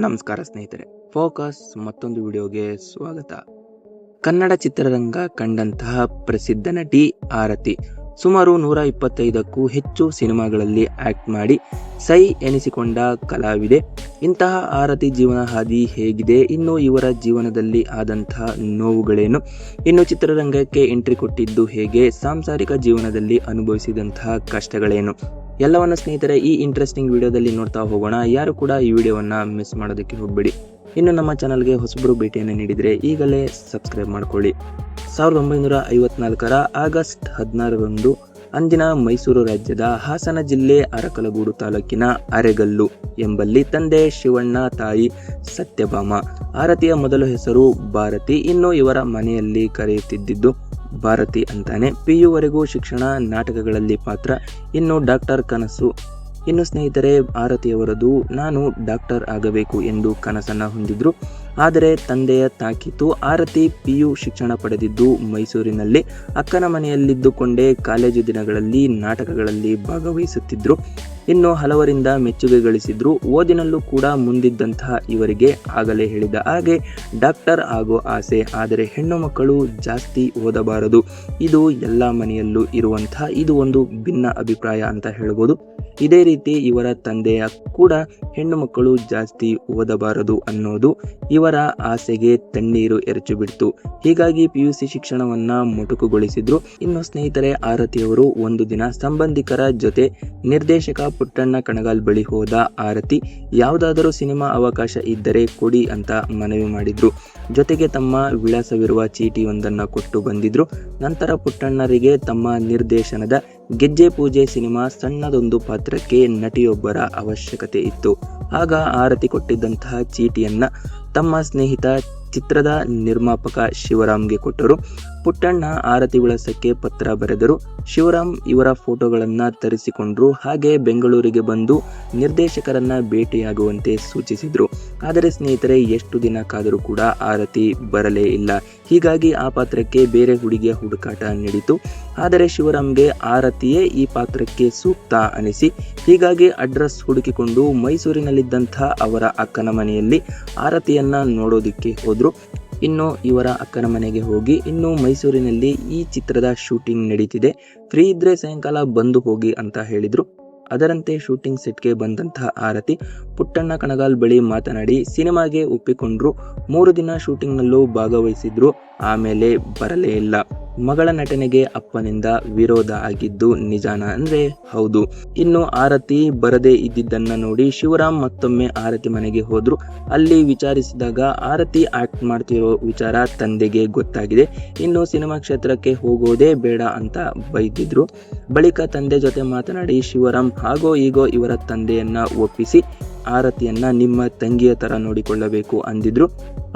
ನಮಸ್ಕಾರ ಸ್ನೇಹಿತರೆ, ಫೋಕಸ್ ಮತ್ತೊಂದು ವಿಡಿಯೋಗೆ ಸ್ವಾಗತ. ಕನ್ನಡ ಚಿತ್ರರಂಗ ಕಂಡಂತಹ ಪ್ರಸಿದ್ಧ ನಟಿ ಆರತಿ ಸುಮಾರು 125ಕ್ಕೂ ಹೆಚ್ಚು ಸಿನಿಮಾಗಳಲ್ಲಿ ಆಕ್ಟ್ ಮಾಡಿ ಸೈ ಎನಿಸಿಕೊಂಡ ಕಲಾವಿದೆ. ಇಂತಹ ಆರತಿ ಜೀವನ ಹಾದಿ ಹೇಗಿದೆ, ಇನ್ನು ಇವರ ಜೀವನದಲ್ಲಿ ಆದಂತಹ ನೋವುಗಳೇನು, ಇನ್ನು ಚಿತ್ರರಂಗಕ್ಕೆ ಎಂಟ್ರಿ ಕೊಟ್ಟಿದ್ದು ಹೇಗೆ, ಸಾಂಸಾರಿಕ ಜೀವನದಲ್ಲಿ ಅನುಭವಿಸಿದಂತಹ ಕಷ್ಟಗಳೇನು, ಎಲ್ಲವನ್ನು ಸ್ನೇಹಿತರೆ ಈ ಇಂಟ್ರೆಸ್ಟಿಂಗ್ ವಿಡಿಯೋದಲ್ಲಿ ನೋಡ್ತಾ ಹೋಗೋಣ. ಯಾರು ಕೂಡ ಈ ವಿಡಿಯೋವನ್ನು ಮಿಸ್ ಮಾಡೋದಕ್ಕೆ ಹೋಗಬೇಡಿ. ಇನ್ನು ನಮ್ಮ ಚಾನಲ್ಗೆ ಹೊಸಬರು ಭೇಟಿಯನ್ನು ನೀಡಿದರೆ ಈಗಲೇ ಸಬ್ಸ್ಕ್ರೈಬ್ ಮಾಡಿಕೊಳ್ಳಿ. 1954ರ ಆಗಸ್ಟ್ 16ರಂದು ಅಂದಿನ ಮೈಸೂರು ರಾಜ್ಯದ ಹಾಸನ ಜಿಲ್ಲೆ ಅರಕಲಗೂಡು ತಾಲೂಕಿನ ಅರೆಗಲ್ಲು ಎಂಬಲ್ಲಿ ತಂದೆ ಶಿವಣ್ಣ, ತಾಯಿ ಸತ್ಯಭಾಮ. ಆರತಿಯ ಮೊದಲ ಹೆಸರು ಭಾರತಿ, ಇನ್ನು ಇವರ ಮನೆಯಲ್ಲಿ ಕರೆಯುತ್ತಿದ್ದು ಭಾರತಿ ಅಂತಾನೆ. PU ವರೆಗೂ ಶಿಕ್ಷಣ, ನಾಟಕಗಳಲ್ಲಿ ಪಾತ್ರ, ಇನ್ನು ಡಾಕ್ಟರ್ ಕನಸು. ಇನ್ನು ಸ್ನೇಹಿತರೆ, ಆರತಿಯವರದು ನಾನು ಡಾಕ್ಟರ್ ಆಗಬೇಕು ಎಂದು ಕನಸನ್ನು ಹೊಂದಿದ್ರು. ಆದರೆ ತಂದೆಯ ತಾಕೀತು. ಆರತಿ PU ಶಿಕ್ಷಣ ಪಡೆದಿದ್ದು ಮೈಸೂರಿನಲ್ಲಿ. ಅಕ್ಕನ ಮನೆಯಲ್ಲಿದ್ದುಕೊಂಡೇ ಕಾಲೇಜು ದಿನಗಳಲ್ಲಿ ನಾಟಕಗಳಲ್ಲಿ ಭಾಗವಹಿಸುತ್ತಿದ್ರು. ಇನ್ನು ಹಲವರಿಂದ ಮೆಚ್ಚುಗೆ ಗಳಿಸಿದ್ರು. ಓದಿನಲ್ಲೂ ಕೂಡ ಮುಂದಿದ್ದಂತಹ ಇವರಿಗೆ ಆಗಲೇ ಹೇಳಿದ ಹಾಗೆ ಡಾಕ್ಟರ್ ಆಗೋ ಆಸೆ. ಆದರೆ ಹೆಣ್ಣು ಮಕ್ಕಳು ಜಾಸ್ತಿ ಓದಬಾರದು, ಇದು ಎಲ್ಲ ಮನೆಯಲ್ಲೂ ಇರುವಂತಹ ಇದು ಒಂದು ಭಿನ್ನ ಅಭಿಪ್ರಾಯ ಅಂತ ಹೇಳ್ಬೋದು. ಇದೇ ರೀತಿ ಇವರ ತಂದೆಯ ಕೂಡ ಹೆಣ್ಣು ಮಕ್ಕಳು ಜಾಸ್ತಿ ಓದಬಾರದು ಅನ್ನೋದು ಇವರ ಆಸೆಗೆ ತಣ್ಣೀರು ಎರಚಿ ಬಿಡ್ತು. ಹೀಗಾಗಿ PUC ಶಿಕ್ಷಣವನ್ನ ಮೊಟಕುಗೊಳಿಸಿದ್ರು. ಇನ್ನು ಸ್ನೇಹಿತರೆ, ಆರತಿಯವರು ಒಂದು ದಿನ ಸಂಬಂಧಿಕರ ಜೊತೆ ನಿರ್ದೇಶಕ ಪುಟ್ಟಣ್ಣ ಕಣಗಾಲ್ ಬಳಿ ಹೋದ ಆರತಿ ಯಾವುದಾದರೂ ಸಿನಿಮಾ ಅವಕಾಶ ಇದ್ದರೆ ಕೊಡಿ ಅಂತ ಮನವಿ ಮಾಡಿದ್ರು. ಜೊತೆಗೆ ತಮ್ಮ ವಿಳಾಸವಿರುವ ಚೀಟಿಯೊಂದನ್ನು ಕೊಟ್ಟು ಬಂದಿದ್ರು. ನಂತರ ಪುಟ್ಟಣ್ಣರಿಗೆ ತಮ್ಮ ನಿರ್ದೇಶನದ ಗೆಜ್ಜೆ ಪೂಜೆ ಸಿನಿಮಾ ಸಣ್ಣದೊಂದು ಪಾತ್ರಕ್ಕೆ ನಟಿಯೊಬ್ಬರ ಅವಶ್ಯಕತೆ ಇತ್ತು. ಆಗ ಆರತಿ ಕೊಟ್ಟಿದ್ದಂತಹ ಚೀಟಿಯನ್ನ ತಮ್ಮ ಸ್ನೇಹಿತ ಚಿತ್ರದ ನಿರ್ಮಾಪಕ ಶಿವರಾಮ್ಗೆ ಕೊಟ್ಟರು. ಪುಟ್ಟಣ್ಣ ಆರತಿ ವಿಳಾಸಕ್ಕೆ ಪತ್ರ ಬರೆದರು. ಶಿವರಾಮ್ ಇವರ ಫೋಟೋಗಳನ್ನ ತರಿಸಿಕೊಂಡ್ರು. ಹಾಗೆ ಬೆಂಗಳೂರಿಗೆ ಬಂದು ನಿರ್ದೇಶಕರನ್ನ ಭೇಟಿಯಾಗುವಂತೆ ಸೂಚಿಸಿದ್ರು. ಆದರೆ ಸ್ನೇಹಿತರೆ, ಎಷ್ಟು ದಿನ ಕಾದರೂ ಕೂಡ ಆರತಿ ಬರಲೇ ಇಲ್ಲ. ಹೀಗಾಗಿ ಆ ಪಾತ್ರಕ್ಕೆ ಬೇರೆ ಹುಡುಗಿಯ ಹುಡುಕಾಟ ನಡೀತು. ಆದರೆ ಶಿವರಾಮ್ಗೆ ಆರತಿಯೇ ಈ ಪಾತ್ರಕ್ಕೆ ಸೂಕ್ತ ಅನಿಸಿ ಹೀಗಾಗಿ ಅಡ್ರೆಸ್ ಹುಡುಕಿಕೊಂಡು ಮೈಸೂರಿನಲ್ಲಿದ್ದಂಥ ಅವರ ಅಕ್ಕನ ಮನೆಯಲ್ಲಿ ಆರತಿಯನ್ನ ನೋಡೋದಿಕ್ಕೆ ಹೋದ್ರು. ಇನ್ನು ಇವರ ಅಕ್ಕನ ಮನೆಗೆ ಹೋಗಿ, ಇನ್ನು ಮೈಸೂರಿನಲ್ಲಿ ಈ ಚಿತ್ರದ ಶೂಟಿಂಗ್ ನಡೀತಿದೆ, ಫ್ರೀ ಇದ್ರೆ ಸಾಯಂಕಾಲ ಬಂದು ಹೋಗಿ ಅಂತ ಹೇಳಿದ್ರು. ಅದರಂತೆ ಶೂಟಿಂಗ್ ಸೆಟ್ಗೆ ಬಂದಂತಹ ಆರತಿ ಪುಟ್ಟಣ್ಣ ಕಣಗಾಲ್ ಬಳಿ ಮಾತನಾಡಿ ಸಿನಿಮಾಗೆ ಒಪ್ಪಿಕೊಂಡ್ರು. 3 ದಿನ ಶೂಟಿಂಗ್ನಲ್ಲೂ ಭಾಗವಹಿಸಿದ್ರು. ಆಮೇಲೆ ಬರಲೇ ಇಲ್ಲ. ಮಗಳ ನಟನೆಗೆ ಅಪ್ಪನಿಂದ ವಿರೋಧ ಆಗಿದ್ದು ನಿಜಾನ ಅಂದ್ರೆ ಹೌದು. ಇನ್ನು ಆರತಿ ಬರದೇ ಇದ್ದಿದ್ದನ್ನ ನೋಡಿ ಶಿವರಾಮ್ ಮತ್ತೊಮ್ಮೆ ಆರತಿ ಮನೆಗೆ ಹೋದ್ರು. ಅಲ್ಲಿ ವಿಚಾರಿಸಿದಾಗ ಆರತಿ ಆಕ್ಟ್ ಮಾಡ್ತಿರೋ ವಿಚಾರ ತಂದೆಗೆ ಗೊತ್ತಾಗಿದೆ. ಇನ್ನು ಸಿನಿಮಾ ಕ್ಷೇತ್ರಕ್ಕೆ ಹೋಗೋದೇ ಬೇಡ ಅಂತ ಬೈದಿದ್ರು. ಬಳಿಕ ತಂದೆ ಜೊತೆ ಮಾತನಾಡಿ ಶಿವರಾಮ್ ಹಾಗೋ ಹೀಗೋ ಇವರ ತಂದೆಯನ್ನ ಒಪ್ಪಿಸಿ ಆರತಿಯನ್ನ ನಿಮ್ಮ ತಂಗಿಯ ತರ ನೋಡಿಕೊಳ್ಳಬೇಕು ಅಂದಿದ್ರು.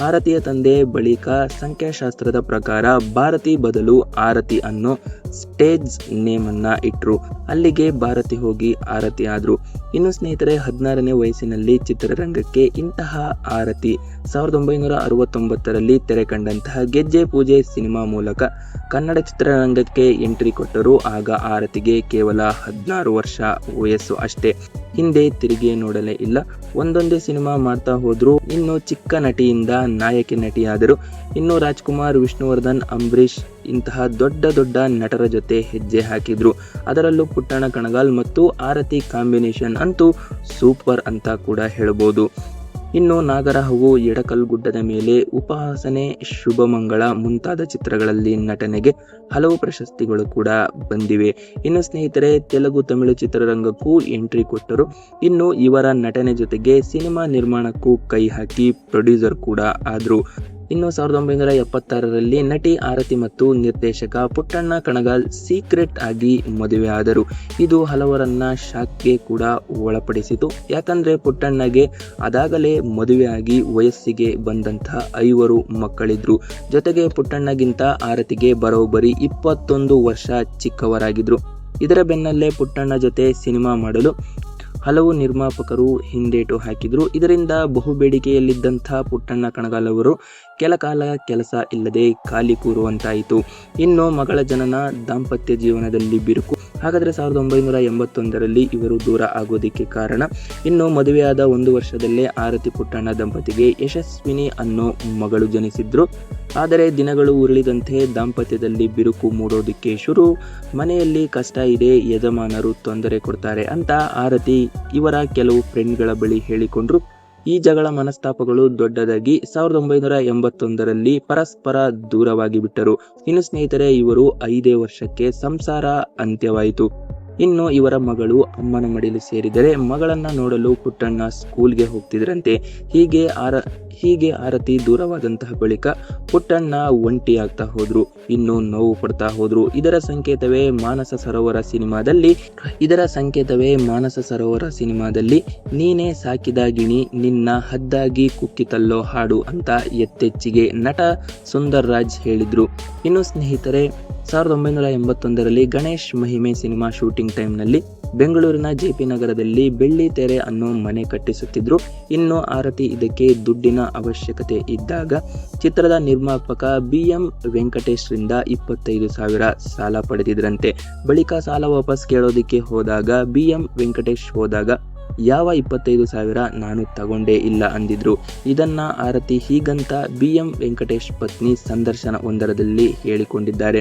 ಆರತಿಯ ತಂದೆ ಬಳಿಕ ಸಂಖ್ಯಾಶಾಸ್ತ್ರದ ಪ್ರಕಾರ ಭಾರತಿ ಬದಲು ಆರತಿ ಅನ್ನೋ ಸ್ಟೇಜ್ ನೇಮ್ ಅನ್ನ ಇಟ್ರು. ಅಲ್ಲಿಗೆ ಭಾರತಿ ಹೋಗಿ ಆರತಿ ಆದ್ರು. ಇನ್ನು ಸ್ನೇಹಿತರೆ, 16ನೇ ವಯಸ್ಸಿನಲ್ಲಿ ಚಿತ್ರರಂಗಕ್ಕೆ ಇಂತಹ ಆರತಿ 1969ರಲ್ಲಿ ತೆರೆ ಕಂಡಂತಹ ಗೆಜ್ಜೆ ಪೂಜೆ ಸಿನಿಮಾ ಮೂಲಕ ಕನ್ನಡ ಚಿತ್ರರಂಗಕ್ಕೆ ಎಂಟ್ರಿ ಕೊಟ್ಟರು. ಆಗ ಆರತಿಗೆ ಕೇವಲ 16 ವರ್ಷ ವಯಸ್ಸು ಅಷ್ಟೇ. ಹಿಂದೆ ತಿರುಗಿ ನೋಡಲೇ ಇಲ್ಲ. ಒಂದೊಂದೇ ಸಿನಿಮಾ ಮಾಡ್ತಾ ಹೋದ್ರು. ಇನ್ನು ಚಿಕ್ಕ ನಟಿಯಿಂದ ನಾಯಕಿ ನಟಿಯಾದರು. ಇನ್ನು ರಾಜ್ಕುಮಾರ್, ವಿಷ್ಣುವರ್ಧನ್, ಅಂಬರೀಷ್ ಇಂತಹ ದೊಡ್ಡ ದೊಡ್ಡ ನಟರ ಜೊತೆ ಹೆಜ್ಜೆ ಹಾಕಿದ್ರು. ಅದರಲ್ಲೂ ಪುಟ್ಟಣ್ಣ ಕಣಗಾಲ್ ಮತ್ತು ಆರತಿ ಕಾಂಬಿನೇಷನ್ ಅಂತೂ ಸೂಪರ್ ಅಂತ ಕೂಡ ಹೇಳ್ಬೋದು. ಇನ್ನು ನಾಗರಹವು, ಎಡಕಲ್ ಗುಡ್ಡದ ಮೇಲೆ, ಉಪಹಾಸನೆ, ಶುಭಮಂಗಳ ಮುಂತಾದ ಚಿತ್ರಗಳಲ್ಲಿ ನಟನೆಗೆ ಹಲವು ಪ್ರಶಸ್ತಿಗಳು ಕೂಡ ಬಂದಿವೆ. ಇನ್ನು ಸ್ನೇಹಿತರೆ, ತೆಲುಗು, ತಮಿಳು ಚಿತ್ರರಂಗಕ್ಕೂ ಎಂಟ್ರಿ ಕೊಟ್ಟರು. ಇನ್ನು ಇವರ ನಟನೆ ಜೊತೆಗೆ ಸಿನಿಮಾ ನಿರ್ಮಾಣಕ್ಕೂ ಕೈ ಹಾಕಿ ಪ್ರೊಡ್ಯೂಸರ್ ಕೂಡ ಆದ್ರು. ಇನ್ನು 1976ರಲ್ಲಿ ನಟಿ ಆರತಿ ಮತ್ತು ನಿರ್ದೇಶಕ ಪುಟ್ಟಣ್ಣ ಕಣಗಾಲ್ ಸೀಕ್ರೆಟ್ ಆಗಿ ಮದುವೆ ಆದರು. ಇದು ಹಲವರನ್ನ ಶಾಕ್ಗೆ ಕೂಡ ಒಳಪಡಿಸಿತು. ಯಾಕಂದ್ರೆ ಪುಟ್ಟಣ್ಣಗೆ ಅದಾಗಲೇ ಮದುವೆಯಾಗಿ ವಯಸ್ಸಿಗೆ ಬಂದಂತಹ 5 ಮಕ್ಕಳಿದ್ರು. ಜೊತೆಗೆ ಪುಟ್ಟಣ್ಣಗಿಂತ ಆರತಿಗೆ ಬರೋಬ್ಬರಿ 21 ವರ್ಷ ಚಿಕ್ಕವರಾಗಿದ್ರು. ಇದರ ಬೆನ್ನಲ್ಲೇ ಪುಟ್ಟಣ್ಣ ಜೊತೆ ಸಿನಿಮಾ ಮಾಡಲು ಹಲವು ನಿರ್ಮಾಪಕರು ಹಿಂದೇಟು ಹಾಕಿದ್ರು. ಇದರಿಂದ ಬಹುಬೇಡಿಕೆಯಲ್ಲಿದ್ದಂಥ ಪುಟ್ಟಣ್ಣ ಕಣಗಾಲ್ ಅವರು ಕೆಲ ಕಾಲ ಕೆಲಸ ಇಲ್ಲದೆ ಖಾಲಿ ಕೂರುವಂತಾಯಿತು. ಇನ್ನು ಮಗಳ ಜನನ ದಾಂಪತ್ಯ ಜೀವನದಲ್ಲಿ ಬಿರುಕು. ಹಾಗಾದರೆ 1981ರಲ್ಲಿ ಇವರು ದೂರ ಆಗೋದಕ್ಕೆ ಕಾರಣ. ಇನ್ನು ಮದುವೆಯಾದ 1 ವರ್ಷದಲ್ಲೇ ಆರತಿ ಪುಟ್ಟಣ್ಣ ದಂಪತಿಗೆ ಯಶಸ್ವಿನಿ ಅನ್ನೋ ಮಗಳು ಜನಿಸಿದ್ರು. ಆದರೆ ದಿನಗಳು ಉರುಳಿದಂತೆ ದಾಂಪತ್ಯದಲ್ಲಿ ಬಿರುಕು ಮೂಡೋದಕ್ಕೆ ಶುರು. ಮನೆಯಲ್ಲಿ ಕಷ್ಟ ಇದೆ, ಯಜಮಾನರು ತೊಂದರೆ ಕೊಡ್ತಾರೆ ಅಂತ ಆರತಿ ಇವರ ಕೆಲವು ಫ್ರೆಂಡ್ಗಳ ಬಳಿ ಹೇಳಿಕೊಂಡ್ರು. ಈ ಜಗಳ ಮನಸ್ತಾಪಗಳು ದೊಡ್ಡದಾಗಿ 1981ರಲ್ಲಿ ಪರಸ್ಪರ ದೂರವಾಗಿ ಬಿಟ್ಟರು. ಇನ್ನು ಸ್ನೇಹಿತರೆ, ಇವರು 5 ವರ್ಷಕ್ಕೆ ಸಂಸಾರ ಅಂತ್ಯವಾಯಿತು. ಇನ್ನು ಇವರ ಮಗಳು ಅಮ್ಮನ ಮಡಿಲು ಸೇರಿದರೆ ಮಗಳನ್ನ ನೋಡಲು ಪುಟ್ಟಣ್ಣ ಸ್ಕೂಲ್ಗೆ ಹೋಗ್ತಿದ್ರಂತೆ. ಹೀಗೆ ಆರತಿ ದೂರವಾದಂತಹ ಬಳಿಕ ಪುಟ್ಟಣ್ಣ ಒಂಟಿಯಾಗ್ತಾ ಹೋದ್ರು, ಇನ್ನು ನೋವು ಪಡ್ತಾ ಹೋದ್ರು. ಇದರ ಸಂಕೇತವೇ ಮಾನಸ ಸರೋವರ ಸಿನಿಮಾದಲ್ಲಿ ನೀನೇ ಸಾಕಿದ ಗಿಣಿ ನಿನ್ನ ಹದ್ದಾಗಿ ಕುಕ್ಕಿತಲ್ಲೋ ಹಾಡು ಅಂತ ಎತ್ತೆಚ್ಚಿಗೆ ನಟ ಸುಂದರ್ ರಾಜ್ ಹೇಳಿದ್ರು. ಇನ್ನು ಸ್ನೇಹಿತರೆ, 1981ರಲ್ಲಿ ಗಣೇಶ್ ಮಹಿಮೆ ಸಿನಿಮಾ ಶೂಟಿಂಗ್ ಟೈಮ್ನಲ್ಲಿ ಬೆಂಗಳೂರಿನ ಜೆಪಿ ನಗರದಲ್ಲಿ ಬೆಳ್ಳಿ ತೆರೆ ಅನ್ನೋ ಮನೆ ಕಟ್ಟಿಸುತ್ತಿದ್ರು. ಇನ್ನು ಆರತಿ ಇದಕ್ಕೆ ದುಡ್ಡಿನ ಅವಶ್ಯಕತೆ ಇದ್ದಾಗ ಚಿತ್ರದ ನಿರ್ಮಾಪಕ BM ವೆಂಕಟೇಶ್ ರಿಂದ 25,000 ಸಾಲ ಪಡೆದಿದ್ರಂತೆ. ಬಳಿಕ ಸಾಲ ವಾಪಸ್ ಕೇಳೋದಿಕ್ಕೆ ಹೋದಾಗ BM ವೆಂಕಟೇಶ್ ಯಾವ 25,000 ನಾನು ತಗೊಂಡೇ ಇಲ್ಲ ಅಂದಿದ್ರು. ಇದನ್ನ ಆರತಿ ಹೀಗಂತ BM ವೆಂಕಟೇಶ್ ಪತ್ನಿ ಸಂದರ್ಶನ ಒಂದರಲ್ಲಿ ಹೇಳಿಕೊಂಡಿದ್ದಾರೆ.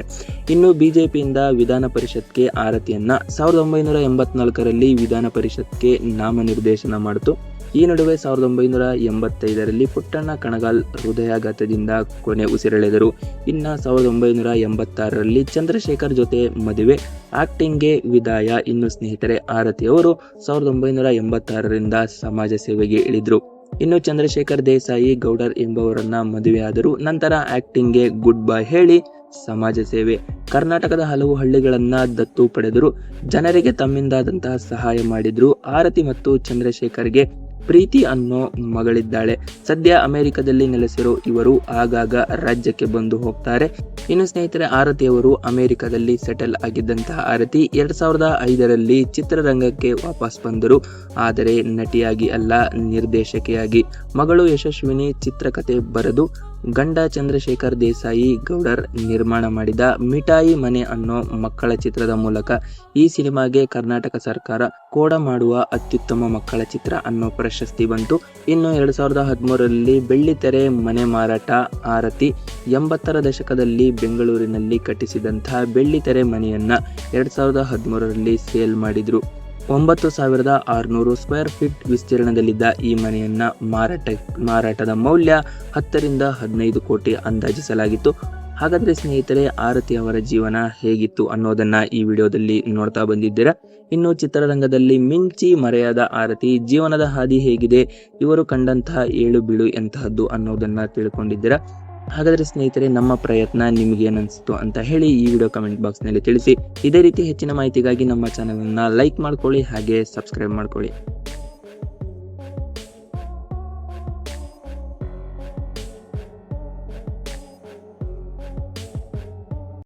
ಇನ್ನು ಬಿಜೆಪಿಯಿಂದ ವಿಧಾನ ಪರಿಷತ್ಗೆ ಆರತಿಯನ್ನ 1984ರಲ್ಲಿ ವಿಧಾನ ಪರಿಷತ್ಗೆ ನಾಮನಿರ್ದೇಶನ ಮಾಡಿತು. ಈ ನಡುವೆ 1985ರಲ್ಲಿ ಪುಟ್ಟಣ್ಣ ಕಣಗಾಲ್ ಹೃದಯಾಘಾತದಿಂದ ಕೊನೆ ಉಸಿರೆಳೆದರು. ಇನ್ನ 1986ರಲ್ಲಿ ಚಂದ್ರಶೇಖರ್ ಜೊತೆ ಮದುವೆ, ಆಕ್ಟಿಂಗ್ಗೆ ವಿದಾಯ. ಇನ್ನು ಸ್ನೇಹಿತರೆ, ಆರತಿ ಅವರು 1986ರಿಂದ ಸಮಾಜ ಸೇವೆಗೆ ಇಳಿದ್ರು. ಇನ್ನು ಚಂದ್ರಶೇಖರ್ ದೇಸಾಯಿ ಗೌಡರ್ ಎಂಬವರನ್ನ ಮದುವೆಯಾದರು. ನಂತರ ಆಕ್ಟಿಂಗ್ಗೆ ಗುಡ್ ಬೈ ಹೇಳಿ ಸಮಾಜ ಸೇವೆ. ಕರ್ನಾಟಕದ ಹಲವು ಹಳ್ಳಿಗಳನ್ನ ದತ್ತು ಪಡೆದರು. ಜನರಿಗೆ ತಮ್ಮಿಂದಾದಂತಹ ಸಹಾಯ ಮಾಡಿದ್ರು. ಆರತಿ ಮತ್ತು ಚಂದ್ರಶೇಖರ್ಗೆ ಪ್ರೀತಿ ಅನ್ನೋ ಮಗಳಿದ್ದಾಳೆ. ಸದ್ಯ ಅಮೆರಿಕದಲ್ಲಿ ನೆಲೆಸಿರೋ ಇವರು ಆಗಾಗ ರಾಜ್ಯಕ್ಕೆ ಬಂದು ಹೋಗ್ತಾರೆ. ಇನ್ನು ಸ್ನೇಹಿತರೆ, ಆರತಿಯವರು ಅಮೆರಿಕದಲ್ಲಿ ಸೆಟಲ್ ಆಗಿದ್ದಂತಹ ಆರತಿ 2005ರಲ್ಲಿ ಚಿತ್ರರಂಗಕ್ಕೆ ವಾಪಸ್ ಬಂದರು. ಆದರೆ ನಟಿಯಾಗಿ ಅಲ್ಲ, ನಿರ್ದೇಶಕಿಯಾಗಿ. ಮಗಳು ಯಶಸ್ವಿನಿ ಚಿತ್ರಕಥೆ ಬರೆದು ಗಂಡ ಚಂದ್ರಶೇಖರ್ ದೇಸಾಯಿ ಗೌಡರ್ ನಿರ್ಮಾಣ ಮಾಡಿದ ಮಿಠಾಯಿ ಮನೆ ಅನ್ನೋ ಮಕ್ಕಳ ಚಿತ್ರದ ಮೂಲಕ ಈ ಸಿನಿಮಾಗೆ ಕರ್ನಾಟಕ ಸರ್ಕಾರ ಕೋಡ ಮಾಡುವ ಅತ್ಯುತ್ತಮ ಮಕ್ಕಳ ಚಿತ್ರ ಅನ್ನೋ ಪ್ರಶಸ್ತಿ ಬಂತು. ಇನ್ನು 2013ರಲ್ಲಿ ಬೆಳ್ಳಿತೆರೆ ಮನೆ ಮಾರಾಟ. ಆರತಿ 80ರ ದಶಕದಲ್ಲಿ ಬೆಂಗಳೂರಿನಲ್ಲಿ ಕಟ್ಟಿಸಿದಂತಹ ಬೆಳ್ಳಿತೆರೆ ಮನೆಯನ್ನ 2013ರಲ್ಲಿ ಸೇಲ್ ಮಾಡಿದ್ರು. 9,600 ಸ್ಕ್ವೇರ್ ಫೀಟ್ ವಿಸ್ತೀರ್ಣದಲ್ಲಿದ್ದ ಈ ಮನೆಯನ್ನ ಮಾರಾಟದ ಮೌಲ್ಯ 10ರಿಂದ 15 ಕೋಟಿ ಅಂದಾಜಿಸಲಾಗಿತ್ತು. ಹಾಗಾದ್ರೆ ಸ್ನೇಹಿತರೆ, ಆರತಿ ಅವರ ಜೀವನ ಹೇಗಿತ್ತು ಅನ್ನೋದನ್ನ ಈ ವಿಡಿಯೋದಲ್ಲಿ ನೋಡ್ತಾ ಬಂದಿದ್ದೀರಾ. ಇನ್ನು ಚಿತ್ರರಂಗದಲ್ಲಿ ಮಿಂಚಿ ಮರೆಯಾದ ಆರತಿ ಜೀವನದ ಹಾದಿ ಹೇಗಿದೆ, ಇವರು ಕಂಡಂತಹ ಏಳು ಬೀಳು ಎಂತಹದ್ದು ಅನ್ನೋದನ್ನ ತಿಳ್ಕೊಂಡಿದ್ದೀರಾ. ಹಾಗಾದರೆ ಸ್ನೇಹಿತರೆ, ನಮ್ಮ ಪ್ರಯತ್ನ ನಿಮಗೆ ಏನನ್ನಿಸ್ತು ಅಂತ ಹೇಳಿ ಈ ವಿಡಿಯೋ ಕಮೆಂಟ್ ಬಾಕ್ಸ್ನಲ್ಲಿ ತಿಳಿಸಿ. ಇದೇ ರೀತಿ ಹೆಚ್ಚಿನ ಮಾಹಿತಿಗಾಗಿ ನಮ್ಮ ಚಾನಲನ್ನು ಲೈಕ್ ಮಾಡ್ಕೊಳ್ಳಿ, ಹಾಗೆ ಸಬ್ಸ್ಕ್ರೈಬ್ ಮಾಡ್ಕೊಳ್ಳಿ.